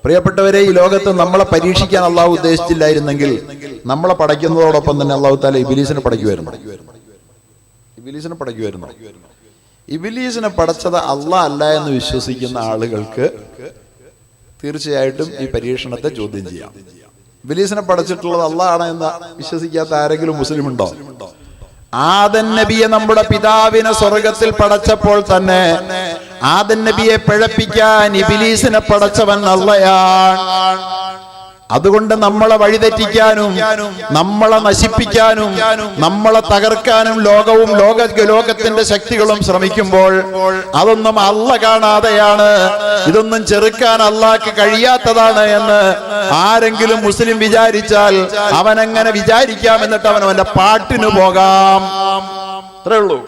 പ്രിയപ്പെട്ടവരെ, ഈ ലോകത്ത് നമ്മളെ പരീക്ഷിക്കാൻ അള്ളാഹു ഉദ്ദേശിച്ചില്ലായിരുന്നെങ്കിൽ നമ്മളെ പടയ്ക്കുന്നതോടൊപ്പം തന്നെ അള്ളാഹു താല ഇബിലീസിനെ പടയ്ക്കുമായിരുന്നു. ഇബിലീസിനെ പടച്ചത് അള്ളാഹ് അല്ല എന്ന് വിശ്വസിക്കുന്ന ആളുകൾക്ക് തീർച്ചയായിട്ടും ഈ പരീക്ഷണത്തെ ചോദ്യം ചെയ്യാം. ഇബിലീസിനെ പടച്ചിട്ടുള്ളത് അള്ളാഹ് ആണ് എന്ന് വിശ്വസിക്കാത്ത ആരെങ്കിലും മുസ്ലിം ഉണ്ടോ? ആദം നബിയെ, നമ്മുടെ പിതാവിനെ സ്വർഗത്തിൽ പടച്ചപ്പോൾ തന്നെ ആദം നബിയെ പിഴപ്പിക്കാൻ ഇബിലീസിനെ പടച്ചവൻ അള്ളയാണ്. അതുകൊണ്ട് നമ്മളെ വഴിതെറ്റിക്കാനും നമ്മളെ നശിപ്പിക്കാനും നമ്മളെ തകർക്കാനും ലോകത്തിന്റെ ശക്തികളും ശ്രമിക്കുമ്പോൾ അതൊന്നും അള്ളാഹ് കാണാതെയാണ്, ഇതൊന്നും ചെറുക്കാൻ അള്ളാഹ്ക്ക് കഴിയാത്തതാണ് എന്ന് ആരെങ്കിലും മുസ്ലിം വിചാരിച്ചാൽ അവനെങ്ങനെ വിചാരിക്കാം, എന്നിട്ട് അവന്റെ പാട്ടിന് പോകാം. അത്രേ ഉള്ളൂ.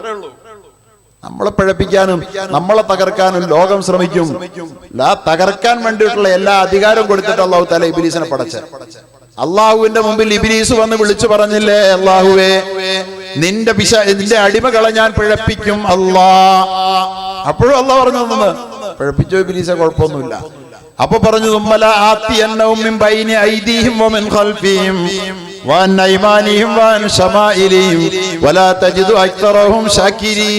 നമ്മളെ പിഴപ്പിക്കാനും നമ്മളെ തകർക്കാനും ലോകം ശ്രമിക്കും. തകർക്കാൻ വേണ്ടിയിട്ടുള്ള എല്ലാ അധികാരവും കൊടുത്തിട്ട് അള്ളാഹു തആല ഇബ്ലീസിനെ പടച്ച. അള്ളാഹുവിന്റെ മുമ്പിൽ ഇബ്ലീസ് വന്ന് വിളിച്ചു പറഞ്ഞില്ലേ, അള്ളാഹുവേ, നിന്റെ അടിമകളെ ഞാൻ പിഴപ്പിക്കും അല്ലാഹ്. അപ്പോഴും അള്ളാഹ് പറഞ്ഞു, പിഴപ്പിച്ചോ ഇബ്ലീസെ, കുഴപ്പമൊന്നുമില്ല. അപ്പൊ പറഞ്ഞു, തുമ്മല ആത്തിയന്നഹും മിൻ ബൈനി ഐദീഹിം വമിൻ ഖൽഫിഹിം വഅൻ അയ്മാനിഹിം വഅൻ ശമാഇലിഹിം വലാ തജിദു അക്തറഹും ശാകിരീൻ.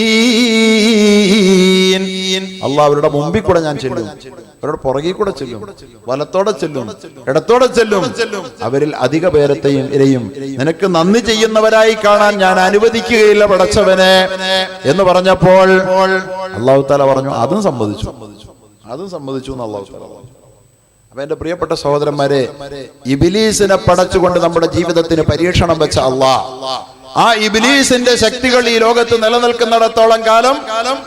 അല്ലാഹ് അവരുടെ മുമ്പിൽ കൂടെ ഞാൻ ചെല്ലും, അവരുടെ പുറകിൽ കൂടെ ചെല്ലും, വലത്തോടെ ചെല്ലും, ഇടത്തോടെ ചെല്ലും. അവരിൽ അധിക പേരത്തെയും നിനക്ക് നന്ദി ചെയ്യുന്നവരായി കാണാൻ ഞാൻ അനുവദിക്കുകയില്ല പടച്ചവനെ എന്ന് പറഞ്ഞപ്പോൾ അല്ലാഹു തആല പറഞ്ഞു, അതും സമ്മതിച്ചു എന്ന് അല്ലാഹു തആല പറഞ്ഞു. അപ്പൊ എന്റെ പ്രിയപ്പെട്ട സഹോദരന്മാരെ, ഇബ്ലീസിനെ പടച്ചുകൊണ്ട് നമ്മുടെ ജീവിതത്തിന് പരീക്ഷണം വെച്ച അല്ലാഹ്, ആ ഇബ്ലീസിന്റെ ശക്തികൾ ഈ ലോകത്ത് നിലനിൽക്കുന്നിടത്തോളം കാലം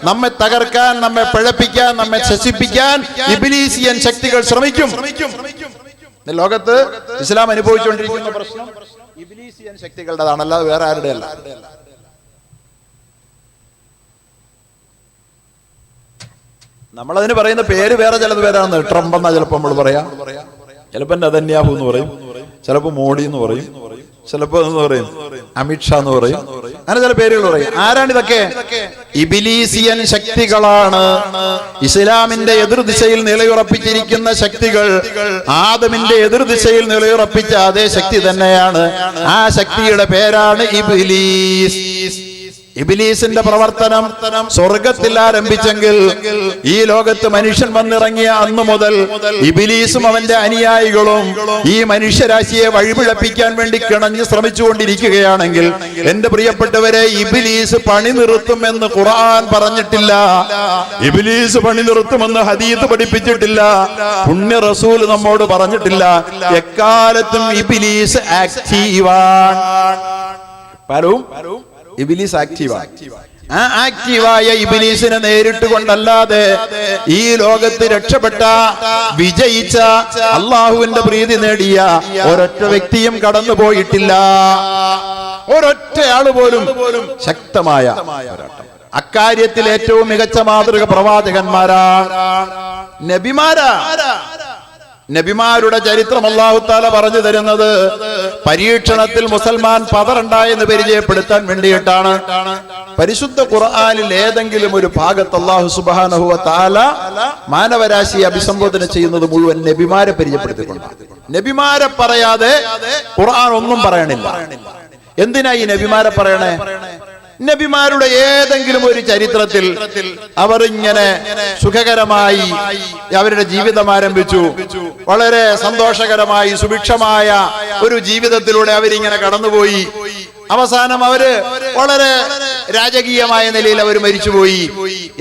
നമ്മെ തകർക്കാൻ, നമ്മെ പിഴപ്പിക്കാൻ, നമ്മെ ശശിപ്പിക്കാൻ ഇബ്ലീസിയൻ ശക്തികൾ ശ്രമിക്കും. ലോകത്ത് ഇസ്ലാം അനുഭവിച്ചുകൊണ്ടിരിക്കുന്ന പ്രശ്നം ഇബ്ലീസിയൻ ശക്തികളുടേതാണ്, അല്ലാതെ വേറെ ആരുടെ അല്ല. നമ്മളതിന് പറയുന്ന പേര് വേറെ ചിലത് പേരാണ്. ട്രംപ് എന്നാ ചിലപ്പോൾ നമ്മൾ പറയാം, ചിലപ്പോൾ നെതന്യാഹു എന്ന് പറയും, ചിലപ്പോൾ മോഡി എന്ന് പറയും, ചിലപ്പോൾ എന്ന് പറയും അമിത്ഷാ എന്ന് പറയും, അങ്ങനെ ചില പേരുകൾ പറയും. ആരാണിതൊക്കെ? ഇബ്ലീസിയൻ ശക്തികളാണ്. ഇസ്ലാമിന്റെ എതിർദിശയിൽ നിലയുറപ്പിച്ചിരിക്കുന്ന ശക്തികൾ ആദമിന്റെ എതിർദിശയിൽ നിലയുറപ്പിച്ച അതേ ശക്തി തന്നെയാണ്. ആ ശക്തിയുടെ പേരാണ് ഇബ്ലീസ്. ഇബ്ലീസിന്റെ പ്രവർത്തനം സ്വർഗത്തിൽ ആരംഭിച്ചെങ്കിൽ ഈ ലോകത്ത് മനുഷ്യൻ വന്നിറങ്ങിയ അന്നു മുതൽ ഇബ്ലീസും അവന്റെ അനുയായികളും ഈ മനുഷ്യരാശിയെ വഴിപിഴപ്പിക്കാൻ വേണ്ടി കിണഞ്ഞ് ശ്രമിച്ചുകൊണ്ടിരിക്കുകയാണെങ്കിൽ എന്റെ പ്രിയപ്പെട്ടവരെ, ഇബ്ലീസ് പണി നിർത്തുമെന്ന് ഖുർആൻ പറഞ്ഞിട്ടില്ല, ഇബ്ലീസ് പണി നിർത്തുമെന്ന് ഹദീസ് പഠിപ്പിച്ചിട്ടില്ല, പുണ്യ റസൂൽ നമ്മോട് പറഞ്ഞിട്ടില്ല. എക്കാലത്തും ഇബ്ലീസ് ആക്റ്റീവാണ്. പലരും ഇബ്ലീസ് ആക്റ്റീവാണ്. ആ ആക്റ്റീവായ ഇബ്ലീസിനെ നേരിട്ട് കൊണ്ടല്ലാതെ ഈ ലോകത്ത് രക്ഷപ്പെട്ട, വിജയിച്ച, അള്ളാഹുവിന്റെ പ്രീതി നേടിയ ഒരൊറ്റ വ്യക്തിയും കടന്നു പോയിട്ടില്ല. ഒരൊറ്റയാള് പോലും. ശക്തമായ പോരാട്ടം. അക്കാര്യത്തിൽ ഏറ്റവും മികച്ച മാതൃക പ്രവാചകന്മാരാണ്, നബിമാരുടെ ചരിത്രം അല്ലാഹു തആല പറഞ്ഞു തരുന്നത് പരീക്ഷണത്തിൽ മുസൽമാൻ പതറുണ്ടായെന്ന് പരിചയപ്പെടുത്താൻ വേണ്ടിയിട്ടാണ്. പരിശുദ്ധ ഖുർആനിൽ ഏതെങ്കിലും ഒരു ഭാഗത്ത് അല്ലാഹു സുബ്ഹാനഹു വ തആല മാനവരാശിയെ അഭിസംബോധന ചെയ്യുന്നത് മുഴുവൻ നബിമാരെ പരിചയപ്പെടുത്തിക്കൊണ്ടാണ്. നബിമാരെ പറയാതെ ഖുർആൻ ഒന്നും പറയണില്ല. എന്തിനാ ഈ നബിമാരെ പറയണേ? നബിമാരുടെ ഏതെങ്കിലും ഒരു ചരിത്രത്തിൽ അവർ ഇങ്ങനെ സുഖകരമായി അവരുടെ ജീവിതം ആരംഭിച്ചു, വളരെ സന്തോഷകരമായി സുഭിക്ഷമായ ഒരു ജീവിതത്തിലൂടെ അവരിങ്ങനെ കടന്നുപോയി. അവസാനം അവര് വളരെ രാജകീയമായ നിലയിൽ അവർ മരിച്ചുപോയി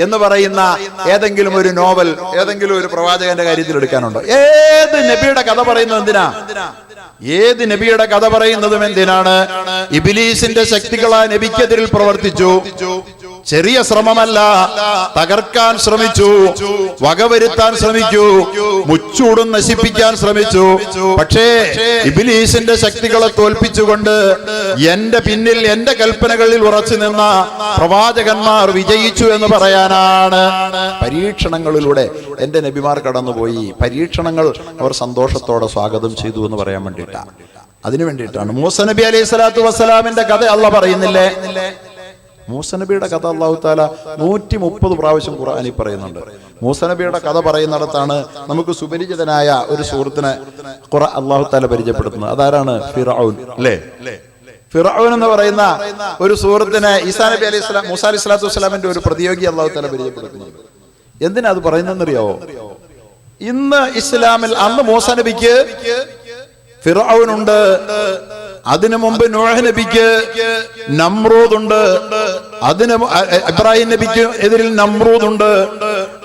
എന്ന് പറയുന്ന ഏതെങ്കിലും ഒരു നോവൽ, ഏതെങ്കിലും ഒരു പ്രവാചകന്റെ കാര്യത്തിൽ എടുക്കാനുണ്ടോ? ഏത് നബിയുടെ കഥ പറയുന്നത് എന്തിനാ? ഏത് നബിയുടെ കഥ പറയുന്നതും എന്തിനാണ്? ഇബ്ലീസിന്റെ ശക്തികളാ നബിക്കെതിരിൽ പ്രവർത്തിച്ചു. ചെറിയ ശ്രമമല്ല, തകർക്കാൻ ശ്രമിച്ചു, വകവരുത്താൻ ശ്രമിച്ചു, മുച്ചൂടും നശിപ്പിക്കാൻ ശ്രമിച്ചു. പക്ഷേ ഇബ്ലീസിന്റെ ശക്തികളെ തോൽപ്പിച്ചുകൊണ്ട് എന്റെ പിന്നിൽ, എന്റെ കൽപ്പനകളിൽ ഉറച്ചു നിന്ന പ്രവാചകന്മാർ വിജയിച്ചു എന്ന് പറയാനാണ്. പരീക്ഷണങ്ങളിലൂടെ എന്റെ നബിമാർ കടന്നുപോയി. പരീക്ഷണങ്ങൾ അവർ സന്തോഷത്തോടെ സ്വാഗതം ചെയ്തു എന്ന് പറയാൻ വേണ്ടിയിട്ടാണ്, അതിനു വേണ്ടിയിട്ടാണ്. മൂസ നബി അലൈഹി സ്വലാത്തു വസ്സലാമിന്റെ കഥ അല്ലാഹ് പറയുന്നില്ലേ? മൂസ നബിയുടെ കഥ അല്ലാഹു തആല 130 പ്രാവശ്യം ഖുർആനിൽ പറയുന്നുണ്ട്. മൂസ നബിയുടെ കഥ പറയുന്നിടത്താണ് നമുക്ക് സുപരിചിതനായ ഒരു സുഹൃത്തിനെ അല്ലാഹു തആല പരിചയപ്പെടുത്തുന്നത്. അതാരാണ്? ഫിർഔൻ. അല്ലേ? ഫിർഔൻ എന്ന് പറയുന്ന ഒരു സുഹൃത്തിനെ ഈസാ നബി അലൈഹി സ്വലാം, മൂസ അലൈഹി സ്വലാത്തു വസ്സലാമിന്റെ ഒരു പ്രതിയോഗി അല്ലാഹു തആല പരിചയപ്പെടുത്തുന്നത്. എന്തിനാ അത് പറയുന്നതെന്നറിയാവോ? ഇന്ന് ഇസ്ലാമിൽ അന്ന് മൂസ നബിക്ക് ഫിർഔനുണ്ട്, അതിനു മുമ്പ് നൂഹ് നബിക്ക് നമ്രൂദുണ്ട്, ഇബ്രാഹിം നബിക്ക് എതിരിൽ നമ്രൂദുണ്ട്,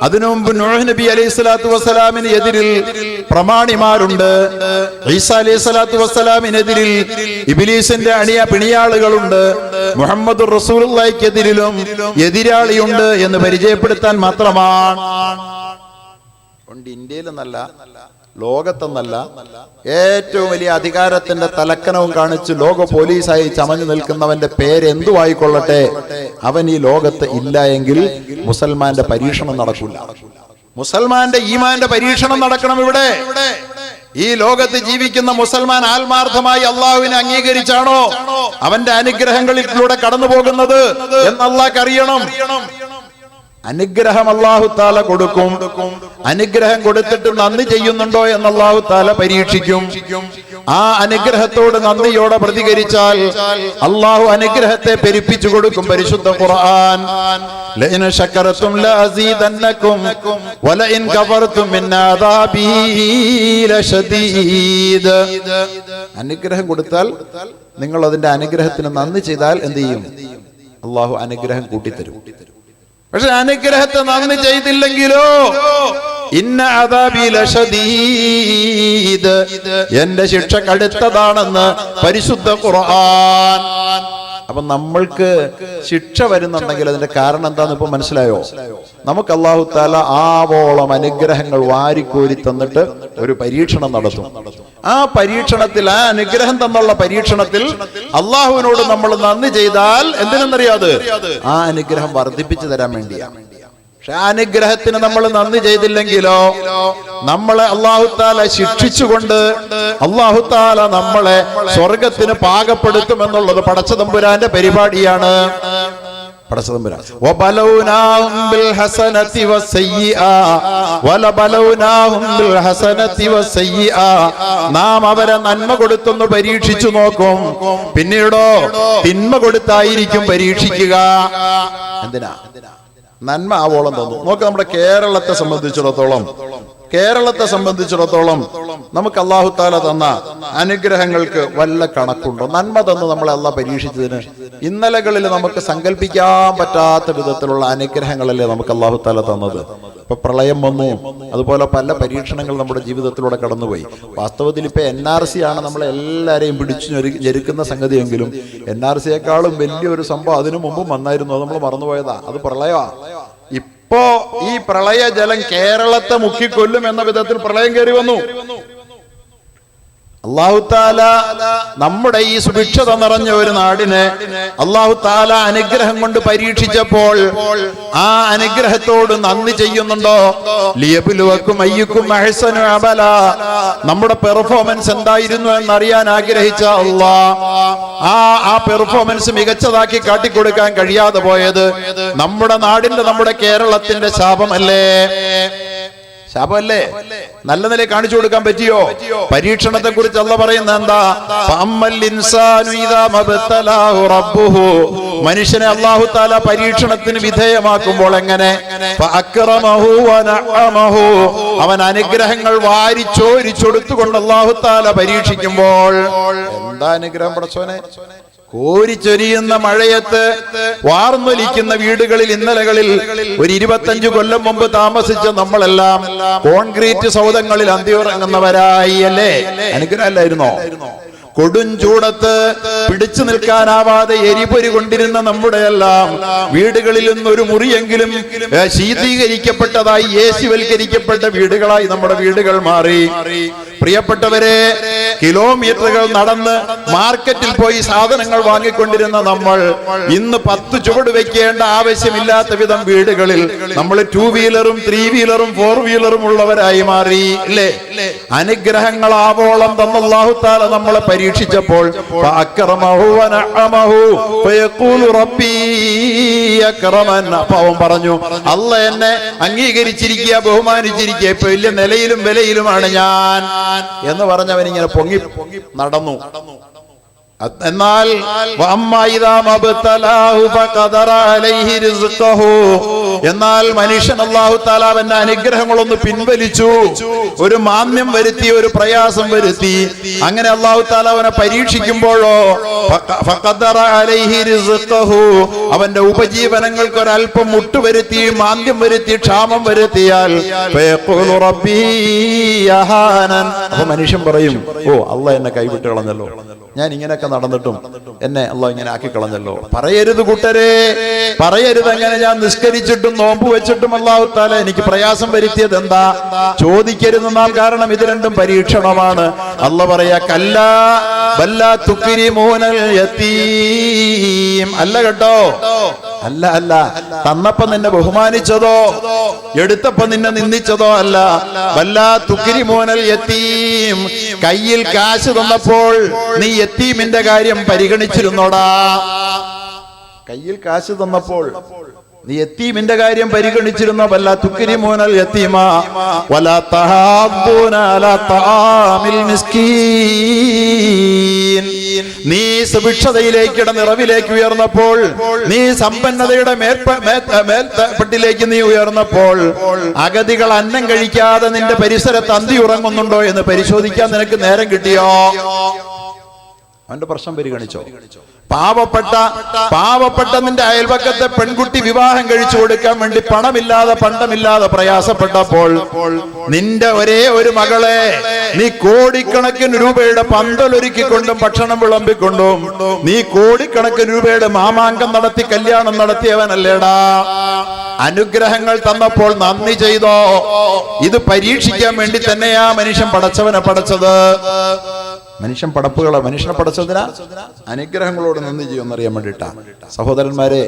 അതിനു മുമ്പ് നൂഹ് നബി അലൈഹി സ്വലാത്തു വസ്സലാമിന് എതിരിൽ പ്രമാണിമാരുണ്ട്, ഈസാ അലൈഹി സ്വലാത്തു വസ്സലാമിനെതിരിൽ ഇബ്ലീസിന്റെ പിണിയാളുകളുണ്ട്, മുഹമ്മദുർ റസൂലുള്ളാഹിക്കെതിരിലും എതിരാളിയുണ്ട് എന്ന് പരിചയപ്പെടുത്താൻ മാത്രമാണ്. ഇന്ത്യയിലെന്നല്ല, ലോകത്തെന്നല്ല, ഏറ്റവും വലിയ അധികാരത്തിന്റെ തലക്കനവും കാണിച്ച് ലോക പോലീസായി ചമഞ്ഞു നിൽക്കുന്നവന്റെ പേര് എന്തുവായിക്കൊള്ളട്ടെ, അവൻ ഈ ലോകത്ത് ഇല്ല എങ്കിൽ മുസൽമാന്റെ പരീക്ഷണം നടക്കില്ല. മുസൽമാന്റെ ഈമാന്റെ പരീക്ഷണം നടക്കണം ഇവിടെ. ഈ ലോകത്ത് ജീവിക്കുന്ന മുസൽമാൻ ആത്മാർത്ഥമായി അള്ളാഹുവിനെ അംഗീകരിച്ചാണോ അവന്റെ അനുഗ്രഹങ്ങളിലൂടെ കടന്നു പോകുന്നത് എന്ന് അള്ളാഹ്ക്ക് അറിയണം. അനുഗ്രഹം അല്ലാഹു തആല കൊടുക്കും. അനുഗ്രഹം കൊടുത്തിട്ട് നന്ദി ചെയ്യുന്നുണ്ടോ എന്ന് അല്ലാഹു തആല പരീക്ഷിക്കും. ആ അനുഗ്രഹത്തോട് നന്ദിയോടെ പ്രതികരിച്ചാൽ അല്ലാഹു അനുഗ്രഹത്തെ പെരുപ്പിച്ചു കൊടുക്കും. പരിശുദ്ധ ഖുർആൻ ലഇൻ ശകറതും ലഅസീദന്നകും വലഇൻ കഫർതും മിൻ അദാബി ലശദീദ്. അനുഗ്രഹം കൊടുത്താൽ നിങ്ങൾ അതിന്റെ അനുഗ്രഹത്തിന് നന്ദി ചെയ്താൽ എന്ത് ചെയ്യും? അല്ലാഹു അനുഗ്രഹം കൂട്ടിത്തരും. പക്ഷെ അനുഗ്രഹത്തെ നന്ദി ചെയ്തില്ലെങ്കിലോ ഇന്ന അദാബി ലശദീദ്, എന്റെ ശിക്ഷ കടുത്തതാണെന്ന് പരിശുദ്ധ ഖുർആൻ. അപ്പൊ നമ്മൾക്ക് ശിക്ഷ വരുന്നുണ്ടെങ്കിൽ അതിന്റെ കാരണം എന്താന്ന് ഇപ്പൊ മനസ്സിലായോ? നമുക്ക് അല്ലാഹു തആല ആവോളം അനുഗ്രഹങ്ങൾ വാരിക്കോരി തന്നിട്ട് ഒരു പരീക്ഷണം നടത്തും. ആ പരീക്ഷണത്തിൽ, ആ അനുഗ്രഹം തന്നുള്ള പരീക്ഷണത്തിൽ അള്ളാഹുവിനോട് നമ്മൾ നന്ദി ചെയ്താൽ എന്തിനെന്നറിയാതെ ആ അനുഗ്രഹം വർദ്ധിപ്പിച്ചു തരാൻ വേണ്ടിയാണ്. പക്ഷെ ആ അനുഗ്രഹത്തിന് നമ്മൾ നന്ദി ചെയ്തില്ലെങ്കിലോ നമ്മളെ അല്ലാഹു തആല ശിക്ഷിച്ചുകൊണ്ട് അല്ലാഹു തആല നമ്മളെ സ്വർഗത്തിന് പാകപ്പെടുത്തുമെന്നുള്ളത് പടച്ചതമ്പുരാന്റെ പരിപാടിയാണ്. പടച്ചതമ്പുരാൻ വബലൗനാഹും ബിൽ ഹസനതി വസയ്യിആ വലബലൗനാഹും ബിൽ ഹസനതി വസയ്യിആ, നാം അവരെ നന്മ കൊടുത്തൊന്ന് പരീക്ഷിച്ചു നോക്കും, പിന്നീടോ തിന്മ കൊടുത്തായിരിക്കും പരീക്ഷിക്കുക. എന്തിനാ? നന്മ ആവോളം തന്നു. നോക്ക്, നമ്മുടെ കേരളത്തെ സംബന്ധിച്ചിടത്തോളം നമുക്ക് അല്ലാഹു തആല തന്ന അനുഗ്രഹങ്ങൾക്ക് വല്ല കണക്കുണ്ടോ? നന്മ തന്ന് നമ്മളെ അല്ലാഹ് പരീക്ഷിച്ചതിന് ഇന്നലകളിൽ നമുക്ക് സങ്കല്പിക്കാൻ പറ്റാത്ത വിധത്തിലുള്ള അനുഗ്രഹങ്ങളല്ലേ നമുക്ക് അല്ലാഹു തആല തന്നത്. ഇപ്പൊ പ്രളയം വന്നു, അതുപോലെ പല പരീക്ഷണങ്ങൾ നമ്മുടെ ജീവിതത്തിലൂടെ കടന്നുപോയി. വാസ്തവത്തിൽ ഇപ്പൊ NRC ആണ് നമ്മളെ എല്ലാരെയും പിടിച്ചു ഞെരുക്കുന്ന സംഗതിയെങ്കിലും NRCയെക്കാളും വലിയൊരു സംഭവം അതിനു മുമ്പും വന്നായിരുന്നു. അത് നമ്മൾ മറന്നുപോയതാ. അത് പ്രളയമാണ്. ഇപ്പോ ഈ പ്രളയ ജലം കേരളത്തെ മുക്കിക്കൊല്ലും എന്ന വിധത്തിൽ പ്രളയം കയറി വന്നു. അല്ലാഹു തആല നമ്മുടെ ഈ സുഭിക്ഷത നിറഞ്ഞ ഒരു നാടിനെ അല്ലാഹു തആല അനുഗ്രഹം കൊണ്ട് പരീക്ഷിച്ചപ്പോൾ ആ അനുഗ്രഹത്തോട് നന്ദി ചെയ്യുന്നുണ്ടോ? ലിയബ്ലുവക്കും അയ്യുക്കും അഹ്സനു അമല, നമ്മുടെ പെർഫോമൻസ് എന്തായിരുന്നു എന്നറിയാൻ ആഗ്രഹിച്ച അല്ലാഹ് ആ പെർഫോമൻസ് മികച്ചതാക്കി കാട്ടിക്കൊടുക്കാൻ കഴിയാതെ പോയത് നമ്മുടെ നാടിന്റെ, നമ്മുടെ കേരളത്തിന്റെ ശാപമല്ലേ? നല്ല നില കാണിച്ചു കൊടുക്കാൻ പറ്റിയോ? പരീക്ഷണത്തെ കുറിച്ച് അല്ലാഹ് പറയുന്നത് എന്താ? മനുഷ്യനെ അല്ലാഹു തആല പരീക്ഷണത്തിന് വിധേയമാക്കുമ്പോൾ എങ്ങനെ? അവൻ അനുഗ്രഹങ്ങൾ വാരിച്ചോരിച്ചൊടുത്തുകൊണ്ട് അല്ലാഹു തആല പരീക്ഷിക്കുമ്പോൾ എന്താ അനുഗ്രഹം പടച്ചോനെ? കോരിച്ചൊരിയുന്ന മഴയത്ത് വാർന്നൊലിക്കുന്ന വീടുകളിൽ ഇന്നലകളിൽ ഒരു 25 കൊല്ലം മുമ്പ് താമസിച്ച നമ്മളെല്ലാം കോൺക്രീറ്റ് സൗധങ്ങളിൽ അന്തിയുറങ്ങുന്നവരായി അല്ലേ? അനുഗ്രഹമല്ലായിരുന്നോ? കൊടുംചൂടത്ത് പിടിച്ചു നിൽക്കാനാവാതെ എരിപൊരി കൊണ്ടിരുന്ന നമ്മുടെ എല്ലാം വീടുകളിൽ നിന്നൊരു മുറിയെങ്കിലും ശീതീകരിക്കപ്പെട്ടതായി AC വൽക്കരിക്കപ്പെട്ട വീടുകളായി നമ്മുടെ വീടുകൾ മാറി. പ്രിയപ്പെട്ടവരെ, കിലോമീറ്ററുകൾ നടന്ന് മാർക്കറ്റിൽ പോയി സാധനങ്ങൾ വാങ്ങിക്കൊണ്ടിരുന്ന നമ്മൾ ഇന്ന് 10 ചുവട് വെക്കേണ്ട ആവശ്യമില്ലാത്ത വിധം വീടുകളിൽ നമ്മൾ 2 വീലറും 3 വീലറും 4 വീലറും ഉള്ളവരായി മാറി. അല്ലേ? അനുഗ്രഹങ്ങൾ ആവോളം തന്ന അല്ലാഹു തആല നമ്മളെ പരീക്ഷിച്ചപ്പോൾ അപ്പൊ അവൻ പറഞ്ഞു, അല്ല എന്നെ അംഗീകരിച്ചിരിക്കുക, ബഹുമാനിച്ചിരിക്കുക, ഇപ്പൊ വലിയ നിലയിലും വിലയിലുമാണ് ഞാൻ എന്ന് പറഞ്ഞവൻ ഇങ്ങനെ പൊങ്ങി നടന്നു. എന്നാൽ എന്നാൽ മനുഷ്യൻ അല്ലാഹു തആല അവന്റെ അനുഗ്രഹങ്ങളൊന്ന് പിൻവലിച്ചു, ഒരു മാന്യം വരുത്തി, ഒരു പ്രയാസം വരുത്തി. അങ്ങനെ അല്ലാഹു തആല അവനെ പരീക്ഷിക്കുമ്പോഴോ അവന്റെ ഉപജീവനങ്ങൾക്ക് ഒരല്പം മുട്ടുവരുത്തി, മാന്ദ്യം വരുത്തി, ക്ഷാമം വരുത്തിയാൽ അപ്പൊ മനുഷ്യൻ പറയും, ഓ അല്ലാഹ് എന്നെ കൈവിട്ട് കളഞ്ഞല്ലോ, ഞാൻ ഇങ്ങനെയൊക്കെ നടന്നിട്ടും എന്നെ അല്ലാഹ് ഇങ്ങനെ ആക്കി കളഞ്ഞല്ലോ. പറയരുത് കൂട്ടരെ, പറയരുത്. അങ്ങനെ ഞാൻ നിസ്കരിച്ചിട്ടും നോമ്പ് വെച്ചിട്ടും അല്ലാഹു തആല എനിക്ക് പ്രയാസം വരുത്തിയത് എന്താ ചോദിക്കരുതെന്നാൽ, കാരണം ഇത് രണ്ടും പരീക്ഷണമാണ്. അല്ലാഹ് പറയാ, കല്ലാ ബല്ലാ തുക്രിമൂനൽ യതീം. അല്ല കേട്ടോ, അല്ല അല്ല. തന്നപ്പോ നിന്നെ ബഹുമാനിച്ചതോ എടുത്തപ്പോ നിന്നെ നിന്ദിച്ചതോ അല്ല. ബല്ലാ തുക്രിമൂനൽ യതീം. കയ്യിൽ കാശ് തന്നപ്പോൾ നീ യതീമിന്റെ കാര്യം പരിഗണിച്ചിരുന്നോടാ? കയ്യിൽ കാശ് തന്നപ്പോൾ നീ യതീമിന്റെ കാര്യം പരിഗണിച്ചിരുന്നോ? വല്ലാ തുക്രിമൂനൽ യതീമ വലാ തഹാദ്ദൂന അലാ തആമിൽ മിസ്കീൻ. നീ സുഭിക്ഷതയിലേക്ക്, നിറവിലേക്ക് ഉയർന്നപ്പോൾ, നീ സമ്പന്നതയുടെ മേൽപ്പെട്ടിലേക്ക് നീ ഉയർന്നപ്പോൾ, അഗതികൾ അന്നം കഴിക്കാതെ നിന്റെ പരിസരത്ത് അന്തി ഉറങ്ങുന്നുണ്ടോ എന്ന് പരിശോധിക്കാൻ നിനക്ക് നേരം കിട്ടിയോ? അവന്റെ പ്രശ്നം പരിഗണിച്ചോ? പാവപ്പെട്ട നിന്റെ അയൽപക്കത്തെ പെൺകുട്ടി വിവാഹം കഴിച്ചു കൊടുക്കാൻ വേണ്ടി പണ്ടമില്ലാതെ പ്രയാസപ്പെട്ടപ്പോൾ നിന്റെ ഒരേ ഒരു മകളെ നീ കോടിക്കണക്കിന് രൂപയുടെ പന്തലൊരുക്കിക്കൊണ്ടും ഭക്ഷണം വിളമ്പിക്കൊണ്ടും നീ കോടിക്കണക്കിന് രൂപയുടെ മാമാങ്കം നടത്തി കല്യാണം നടത്തിയവനല്ലേടാ? അനുഗ്രഹങ്ങൾ തന്നപ്പോൾ നന്ദി ചെയ്തോ? ഇത് പരീക്ഷിക്കാൻ വേണ്ടി തന്നെയാ മനുഷ്യൻ പടച്ചവനെ പടച്ചത്. മനുഷ്യൻ പടപ്പുകളെ മനുഷ്യനെ പടച്ചതിനാ അനുഗ്രഹങ്ങളോട് നന്ദി ചെയ്യുമെന്നറിയാൻ വേണ്ടിയിട്ടാ. സഹോദരന്മാരെ,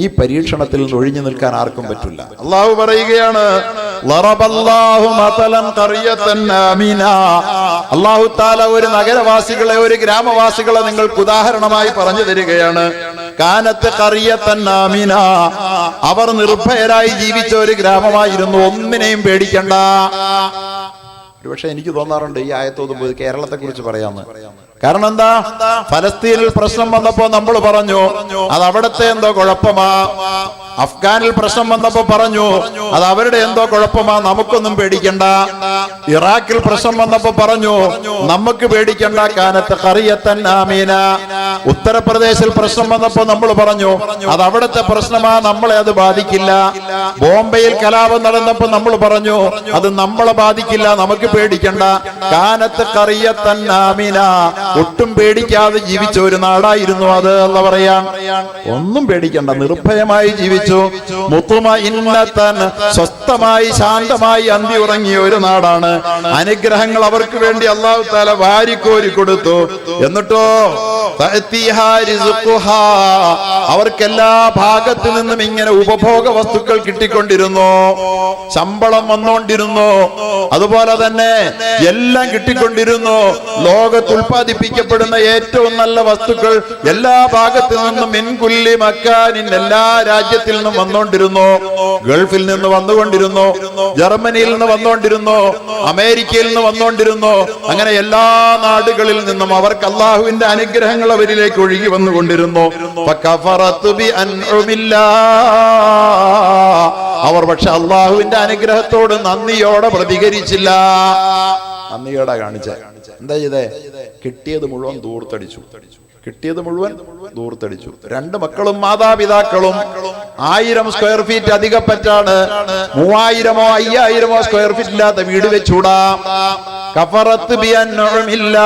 ഈ പരീക്ഷണത്തിൽ നിന്ന് ഒഴിഞ്ഞു നിൽക്കാൻ ആർക്കും പറ്റില്ല. അള്ളാഹു പറയുകയാണ്, അള്ളാഹു താല ഒരു നഗരവാസികളെ, ഒരു ഗ്രാമവാസികളെ നിങ്ങൾക്ക് ഉദാഹരണമായി പറഞ്ഞു തരികയാണ്. കാനത്ത് ഖറിയത്തൻ ആമിന. അവർ നിർഭയരായി ജീവിച്ച ഒരു ഗ്രാമമായിരുന്നു. ഒന്നിനെയും പേടിക്കണ്ട. ഒരുപക്ഷെ എനിക്ക് തോന്നാറുണ്ട് ഈ ആയത്തോതുമ്പോൾ കേരളത്തെ കുറിച്ച് പറയാന്ന്. കാരണം എന്താ? ഫലസ്തീനിൽ പ്രശ്നം വന്നപ്പോ നമ്മൾ പറഞ്ഞു അത് അവിടത്തെ എന്തോ കുഴപ്പമാ. അഫ്ഗാനിൽ പ്രശ്നം വന്നപ്പോ പറഞ്ഞു അത് അവരുടെ എന്തോ കുഴപ്പമാ, നമുക്കൊന്നും പേടിക്കണ്ട. ഇറാഖിൽ പ്രശ്നം വന്നപ്പോ പറഞ്ഞു നമുക്ക് പേടിക്കണ്ട, കാനത്ത് ഖറിയത്തൻ ആമീന. ഉത്തർപ്രദേശിൽ പ്രശ്നം വന്നപ്പോ നമ്മൾ പറഞ്ഞു അത് അവിടത്തെ പ്രശ്നമാ, നമ്മളെ അത് ബാധിക്കില്ല. ബോംബെയിൽ കലാപം നടന്നപ്പോ നമ്മൾ പറഞ്ഞു അത് നമ്മളെ ബാധിക്കില്ല, നമുക്ക് പേടിക്കണ്ട. കാനത്ത് ഖറിയത്തൻ ആമീന. ഒട്ടും പേടിക്കാതെ ജീവിച്ച ഒരു നാടായിരുന്നു അത്. എന്ന് പറയാൻ ഒന്നും പേടിക്കണ്ട, നിർഭയമായി ജീവിച്ചു. മുത്തുമഇന്നതൻ, സ്വസ്ഥമായി ശാന്തമായി അന്തി ഉറങ്ങിയ ഒരു നാടാണ്. അനുഗ്രഹങ്ങൾ അവർക്ക് വേണ്ടി അല്ലാഹു തആല വാരിക്കോരി കൊടുത്തു. എന്നിട്ടോ അവർക്ക് എല്ലാ ഭാഗത്തു നിന്നും ഇങ്ങനെ ഉപഭോഗ വസ്തുക്കൾ കിട്ടിക്കൊണ്ടിരുന്നു, ശമ്പളം വന്നുകൊണ്ടിരുന്നു, അതുപോലെ തന്നെ എല്ലാം കിട്ടിക്കൊണ്ടിരുന്നു. ലോകത്ത് ഉൽപ്പാദിപ്പിക്കപ്പെടുന്ന ഏറ്റവും നല്ല വസ്തുക്കൾ എല്ലാ ഭാഗത്തു നിന്നും മിൻകുല്ലി മക്കാനിൻ, എല്ലാ രാജ്യത്തിൽ നിന്നും വന്നുകൊണ്ടിരുന്നു. ഗൾഫിൽ നിന്ന് വന്നുകൊണ്ടിരുന്നു, ജർമ്മനിയിൽ നിന്ന് വന്നുകൊണ്ടിരുന്നു, അമേരിക്കയിൽ നിന്ന് വന്നുകൊണ്ടിരുന്നു. അങ്ങനെ എല്ലാ നാടുകളിൽ നിന്നും അവർക്ക് അള്ളാഹുവിന്റെ അനുഗ്രഹങ്ങൾ അവരിലേക്ക് ഒഴുകി വന്നുകൊണ്ടിരുന്നു. അവർ പക്ഷെ അള്ളാഹുവിന്റെ അനുഗ്രഹത്തോട് നന്ദിയോടെ പ്രതികരിച്ചില്ല. നന്ദിയോടെ കാണിച്ച എന്താ ചെയ്തേ? കിട്ടിയത് മുഴുവൻ ദൂർത്തടിച്ചു. 2 മക്കളും മാതാപിതാക്കളും 1000 സ്ക്വയർ ഫീറ്റ് അധികപ്പറ്റാണ്. 3000-5000 സ്ക്വയർ ഫീറ്റ് ഇല്ലാത്ത വീട് വെച്ചൂടാ. കഫറത്ത് ബിഅൻഉമില്ല,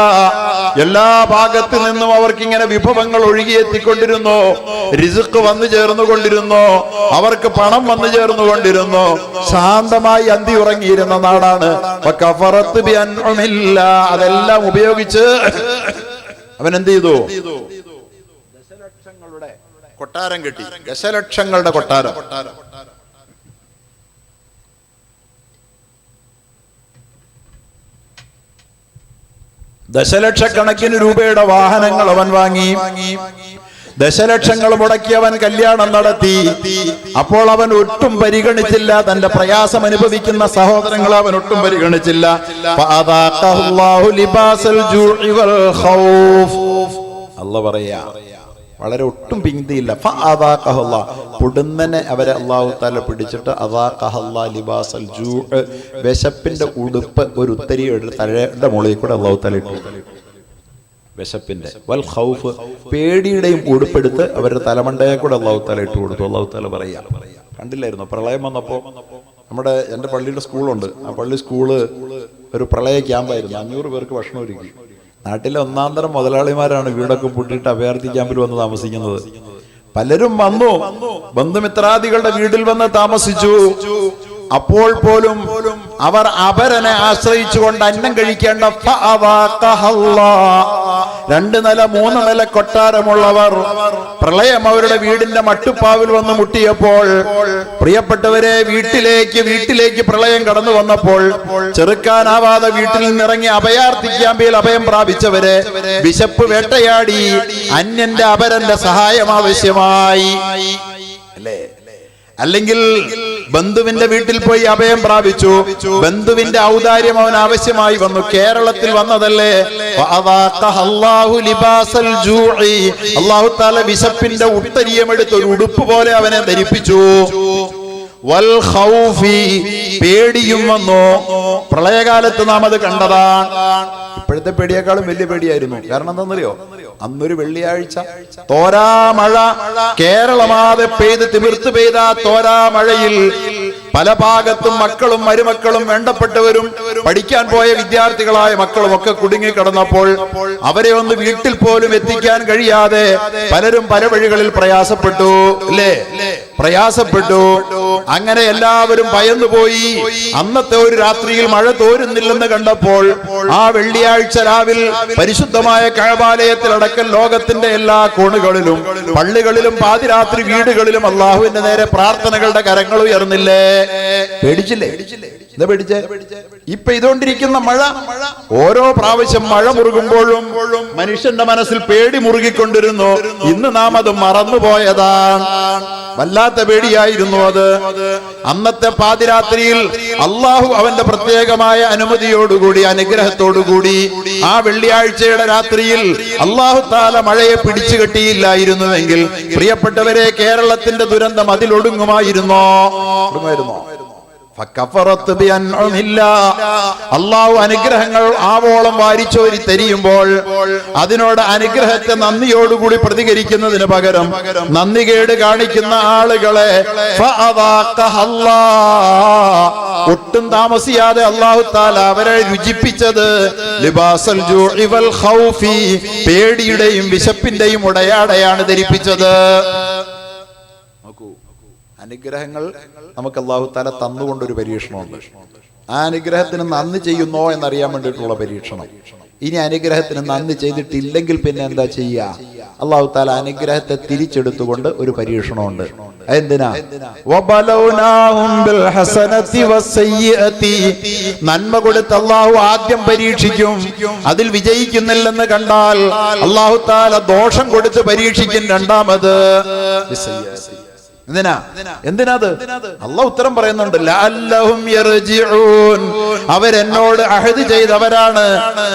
എല്ലാ ഭാഗത്തു നിന്നും അവർക്ക് ഇങ്ങനെ വിഭവങ്ങൾ ഒഴുകിയെത്തിക്കൊണ്ടിരുന്നു, റിസ്ക് വന്നു ചേർന്നുകൊണ്ടിരുന്നു, അവർക്ക് പണം വന്നു ചേർന്നുകൊണ്ടിരുന്നു. ശാന്തമായി അന്തി ഉറങ്ങിയിരുന്ന നാടാണ്. കഫറത്ത് ബിഅൻഉമില്ല, അതെല്ലാം ഉപയോഗിച്ച് അവൻ എന്ത് ചെയ്തു? ദശലക്ഷങ്ങളുടെ കൊട്ടാരം കെട്ടി. ദശലക്ഷങ്ങളുടെ കൊട്ടാരം. ദശലക്ഷക്കണക്കിന് രൂപയുടെ വാഹനങ്ങൾ അവൻ വാങ്ങി. ദശലക്ഷങ്ങൾ മുടക്കി അവൻ കല്യാണം നടത്തി. അപ്പോൾ അവൻ ഒട്ടും പരിഗണിച്ചില്ല തന്റെ പ്രയാസം അനുഭവിക്കുന്ന സഹോദരങ്ങളെ അവൻ ഒട്ടും പരിഗണിച്ചില്ല. അല്ലാഹു പറയാ, വളരെ ഒട്ടും പിന്തിയില്ല. പൊടുന്നനെ അവരെ അല്ലാഹു തആല പിടിച്ചിട്ട് ലിബാസൽ ജൂ, വിശപ്പിന്റെ ഉടുപ്പ് ഒരു ഉത്തരി തലയുടെ മുകളിൽ കൂടെ അല്ലാഹു തആല ഇട്ടു. വിശപ്പിന്റെ വൽ ഖൗഫ്, പേടിയുടെയും ഉടുപ്പെടുത്ത് അവരുടെ തലമണ്ടയെ കൂടെ അല്ലാഹു തആല ഇട്ട് കൊടുത്തു. അല്ലാഹു തആല പറയാ, കണ്ടില്ലായിരുന്നു പ്രളയം വന്നപ്പോ എൻ്റെ പള്ളിയുടെ സ്കൂളുണ്ട്. ആ പള്ളി സ്കൂള് ഒരു പ്രളയ ക്യാമ്പായിരുന്നു. 500 പേർക്ക് ഭക്ഷണം ഒരുക്കി. നാട്ടിലെ ഒന്നാന്തരം മുതലാളിമാരാണ് വീടൊക്കെ പൂട്ടിയിട്ട് അഭയാർത്ഥി ക്യാമ്പിൽ വന്ന് താമസിക്കുന്നത്. പലരും വന്നു, ബന്ധുമിത്രാദികളുടെ വീട്ടിൽ വന്ന് താമസിച്ചു. അപ്പോൾ പോലും അവർ അപരനെ ആശ്രയിച്ചുകൊണ്ട് അന്നം കഴിക്കേണ്ട 2 നില 3 നില കൊട്ടാരമുള്ളവർ പ്രളയം അവരുടെ വീടിന്റെ മട്ടുപ്പാവിൽ വന്ന് മുട്ടിയപ്പോൾ, പ്രിയപ്പെട്ടവരെ, വീട്ടിലേക്ക് പ്രളയം കടന്നു വന്നപ്പോൾ ചെറുക്കാനാവാതെ വീട്ടിൽ നിന്നിറങ്ങി അഭയാർത്ഥി ക്യാമ്പിൽ അഭയം പ്രാപിച്ചവരെ വിശപ്പ് വേട്ടയാടി അന്യന്റെ അപരന്റെ സഹായം ആവശ്യമായി. അല്ലേ? അല്ലെങ്കിൽ ബന്ധുവിന്റെ വീട്ടിൽ പോയി അഭയം പ്രാപിച്ചു, ബന്ധുവിന്റെ ഔദാര്യം അവൻ ആവശ്യമായി വന്നു. കേരളത്തിൽ വന്നതല്ലേ, അല്ലാഹു തആല വിശപ്പിന്റെ ഉത്തരീയമെടുത്ത് ഒരു ഉടുപ്പ് പോലെ അവനെ ധരിപ്പിച്ചു. വൽ ഖൗഫി, പേടിയും വന്നു. പ്രളയകാലത്ത് നാം അത് കണ്ടതാണ്. ഇപ്പോഴത്തെ പേടിയേക്കാളും വലിയ പേടിയായിരുന്നു. കാരണം എന്താണെന്നറിയോ? അന്നൊരു വെള്ളിയാഴ്ച തോരാ മഴ കേരളമാകെ പെയ്ത് തിമിർത്ത് പെയ്ത തോരാ മഴയിൽ പല ഭാഗത്തും മക്കളും മരുമക്കളും വേണ്ടപ്പെട്ടവരും പഠിക്കാൻ പോയ വിദ്യാർത്ഥികളായ മക്കളും ഒക്കെ കുടുങ്ങിക്കിടന്നപ്പോൾ അവരെ ഒന്ന് വീട്ടിൽ പോലും എത്തിക്കാൻ കഴിയാതെ പലരും പല വഴികളിൽ പ്രയാസപ്പെട്ടു. അല്ലേ? പ്രയാസപ്പെട്ടു. അങ്ങനെ എല്ലാവരും ഭയന്നുപോയി. അന്നത്തെ ഒരു രാത്രിയിൽ മഴ തോരുന്നില്ലെന്ന് കണ്ടപ്പോൾ ആ വെള്ളിയാഴ്ച രാവിൽ പരിശുദ്ധമായ കഅബാലയത്തിലടക്കം ലോകത്തിന്റെ എല്ലാ കോണുകളിലും പള്ളികളിലും പാതിരാത്രി വീടുകളിലും അള്ളാഹുവിന്റെ നേരെ പ്രാർത്ഥനകളുടെ കരങ്ങൾ ഉയർന്നില്ലേ? പേടിച്ചില്ലേ? എന്താ പേടിച്ചേ? ഇപ്പൊ ഇതുകൊണ്ടിരിക്കുന്ന മഴ, ഓരോ പ്രാവശ്യം മഴ മുറുകുമ്പോഴും മനുഷ്യന്റെ മനസ്സിൽ പേടി മുറുകിക്കൊണ്ടിരുന്നു. ഇന്ന് നാം അത് മറന്നുപോയതാണ്. വല്ലാത്ത പേടിയായിരുന്നു അത്. അന്നത്തെ പാതിരാത്രിയിൽ അള്ളാഹു അവന്റെ പ്രത്യേകമായ അനുമതിയോടുകൂടി അനുഗ്രഹത്തോടുകൂടി ആ വെള്ളിയാഴ്ചയുടെ രാത്രിയിൽ അള്ളാഹു തആല മഴയെ പിടിച്ചു കെട്ടിയില്ലായിരുന്നുവെങ്കിൽ പ്രിയപ്പെട്ടവരെ, കേരളത്തിന്റെ ദുരന്തം അതിലൊടുങ്ങുമായിരുന്നോ? അള്ളാഹു അനുഗ്രഹങ്ങൾ ആവോളം വാരിച്ചോരി തരിയുമ്പോൾ അതിനോട് അനുഗ്രഹത്തെ നന്ദിയോടുകൂടി പ്രതികരിക്കുന്നതിന് പകരം നന്ദികേട് കാണിക്കുന്ന ആളുകളെ ഒട്ടും താമസിയാതെ അല്ലാഹു തആല അവരെ രുചിപ്പിച്ചത് ലിബാസൽ ജൂഇ വൽ ഖൗഫി, പേടിയുടെയും വിശപ്പിന്റെയും ഉടയാടയാണ് ധരിപ്പിച്ചത്. അനുഗ്രഹങ്ങൾ നമുക്ക് അല്ലാഹു തആല തന്നുകൊണ്ടൊരു പരീക്ഷണമുണ്ട്. ആ അനുഗ്രഹത്തിന് നന്ദി ചെയ്യുന്നോ എന്നറിയാൻ വേണ്ടിയിട്ടുള്ള പരീക്ഷണം. ഇനി അനുഗ്രഹത്തിന് നന്ദി ചെയ്തിട്ടില്ലെങ്കിൽ പിന്നെ എന്താ ചെയ്യുക? അല്ലാഹു തആല അനുഗ്രഹത്തെ തിരിച്ചെടുത്തുകൊണ്ട് ഒരു പരീക്ഷണമുണ്ട്. എന്തിനാ? നന്മ കൊടുത്ത് അല്ലാഹു ആദ്യം പരീക്ഷിക്കും. അതിൽ വിജയിക്കുന്നില്ലെന്ന് കണ്ടാൽ അല്ലാഹു തആല ദോഷം കൊടുത്ത് പരീക്ഷിക്കും രണ്ടാമത്. എന്തിനാത്? അല്ലാഹു ഉത്തരം പറയുന്നുണ്ട്. ലഅല്ലഹും യർജിഊൻ, അവരെന്നോട് അഹദ് ചെയ്തവരാണ്,